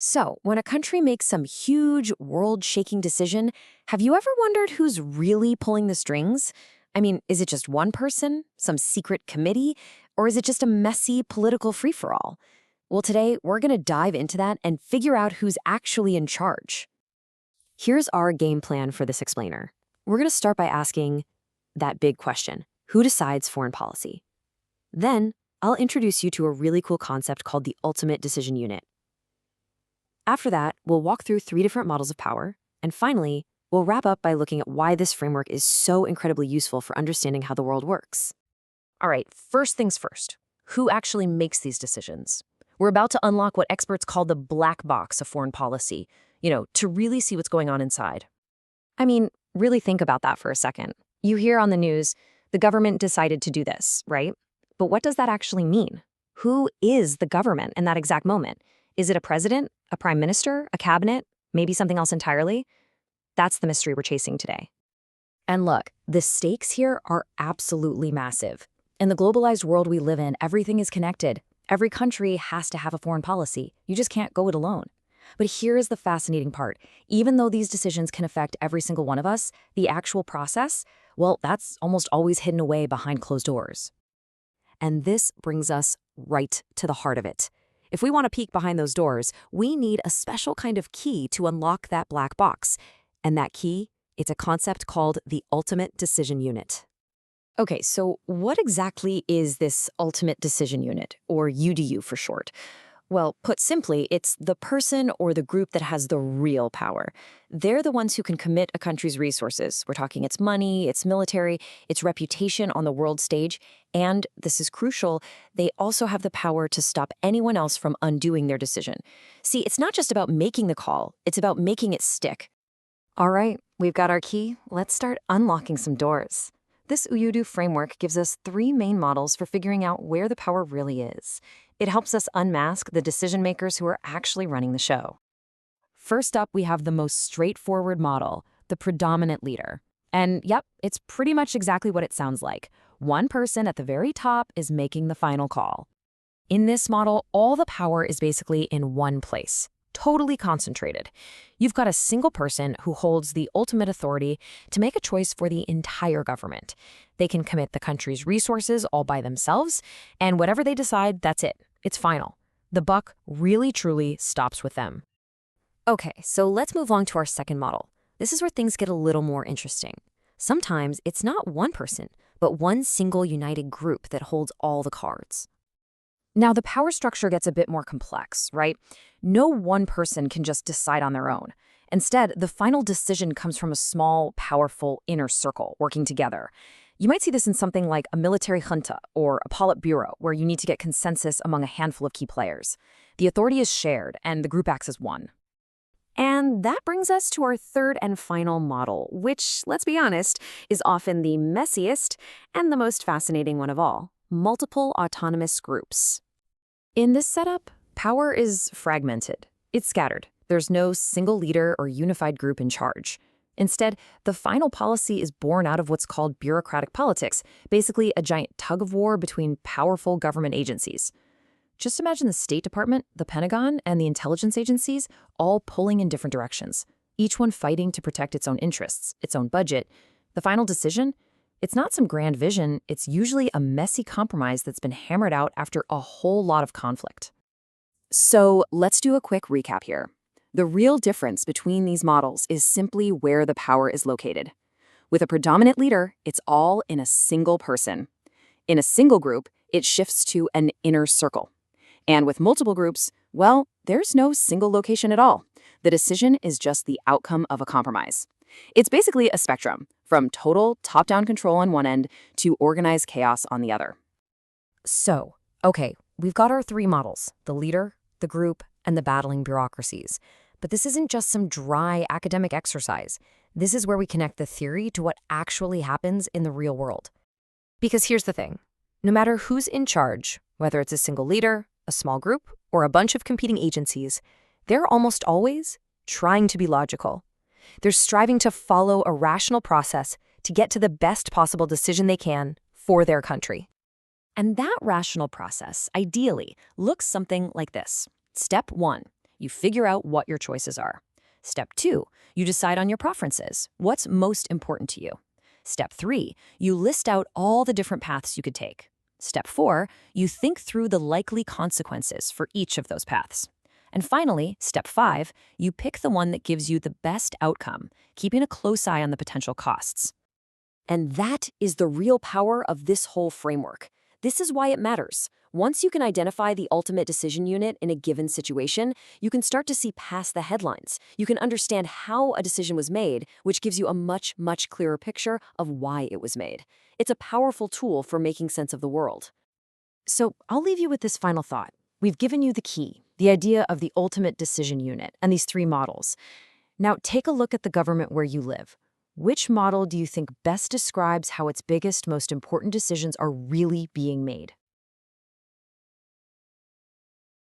So, when a country makes some huge, world-shaking decision, have you ever wondered who's really pulling the strings? I mean, is it just one person, some secret committee, or is it just a messy political free-for-all? Well, today, we're going to dive into that and figure out who's actually in charge. Here's our game plan for this explainer. We're going to start by asking that big question: who decides foreign policy? Then, I'll introduce you to a really cool concept called the ultimate decision unit. After that, we'll walk through 3 different models of power, and finally, we'll wrap up by looking at why this framework is so incredibly useful for understanding how the world works. All right, first things first. Who actually makes these decisions? We're about to unlock what experts call the black box of foreign policy, to really see what's going on inside. I mean, really think about that for a second. You hear on the news, the government decided to do this, right? But what does that actually mean? Who is the government in that exact moment? Is it a president, a prime minister, a cabinet, maybe something else entirely? That's the mystery we're chasing today. And look, the stakes here are absolutely massive. In the globalized world we live in, everything is connected. Every country has to have a foreign policy. You just can't go it alone. But here is the fascinating part. Even though these decisions can affect every single one of us, the actual process, well, that's almost always hidden away behind closed doors. And this brings us right to the heart of it. If we want to peek behind those doors, we need a special kind of key to unlock that black box. And that key, it's a concept called the ultimate decision unit. Okay, so what exactly is this ultimate decision unit, or UDU for short? Well, put simply, it's the person or the group that has the real power. They're the ones who can commit a country's resources. We're talking its money, its military, its reputation on the world stage. And, this is crucial, they also have the power to stop anyone else from undoing their decision. See, it's not just about making the call, it's about making it stick. All right, we've got our key. Let's start unlocking some doors. This UDU framework gives us 3 main models for figuring out where the power really is. It helps us unmask the decision makers who are actually running the show. First up, we have the most straightforward model, the predominant leader. And yep, it's pretty much exactly what it sounds like. One person at the very top is making the final call. In this model, all the power is basically in one place, totally concentrated. You've got a single person who holds the ultimate authority to make a choice for the entire government. They can commit the country's resources all by themselves, and whatever they decide, that's it. It's final. The buck really truly stops with them. Okay, so let's move on to our second model. This is where things get a little more interesting. Sometimes it's not one person, but one single united group that holds all the cards. Now, the power structure gets a bit more complex, right? No one person can just decide on their own. Instead, the final decision comes from a small, powerful inner circle working together. You might see this in something like a military junta or a Politburo, where you need to get consensus among a handful of key players. The authority is shared, and the group acts as one. And that brings us to our third and final model, which, let's be honest, is often the messiest and the most fascinating one of all: multiple autonomous groups. In this setup, power is fragmented. It's scattered. There's no single leader or unified group in charge. Instead, the final policy is born out of what's called bureaucratic politics, basically a giant tug-of-war between powerful government agencies. Just imagine the State Department, the Pentagon, and the intelligence agencies all pulling in different directions, each one fighting to protect its own interests, its own budget. The final decision? It's not some grand vision, it's usually a messy compromise that's been hammered out after a whole lot of conflict. So let's do a quick recap here. The real difference between these models is simply where the power is located. With a predominant leader, it's all in a single person. In a single group, it shifts to an inner circle. And with multiple groups, well, there's no single location at all. The decision is just the outcome of a compromise. It's basically a spectrum, from total top-down control on one end to organized chaos on the other. So, okay, we've got our 3 models: the leader, the group, and the battling bureaucracies. But this isn't just some dry academic exercise. This is where we connect the theory to what actually happens in the real world. Because here's the thing. No matter who's in charge, whether it's a single leader, a small group, or a bunch of competing agencies, they're almost always trying to be logical. They're striving to follow a rational process to get to the best possible decision they can for their country. And that rational process, ideally, looks something like this. Step 1. You figure out what your choices are. Step 2, you decide on your preferences. What's most important to you? Step 3, you list out all the different paths you could take. Step 4, you think through the likely consequences for each of those paths. And finally, step 5, you pick the one that gives you the best outcome, keeping a close eye on the potential costs. And that is the real power of this whole framework. This is why it matters. Once you can identify the ultimate decision unit in a given situation, you can start to see past the headlines. You can understand how a decision was made, which gives you a much, much clearer picture of why it was made. It's a powerful tool for making sense of the world. So I'll leave you with this final thought. We've given you the key, the idea of the ultimate decision unit, and these 3 models. Now take a look at the government where you live. Which model do you think best describes how its biggest, most important decisions are really being made?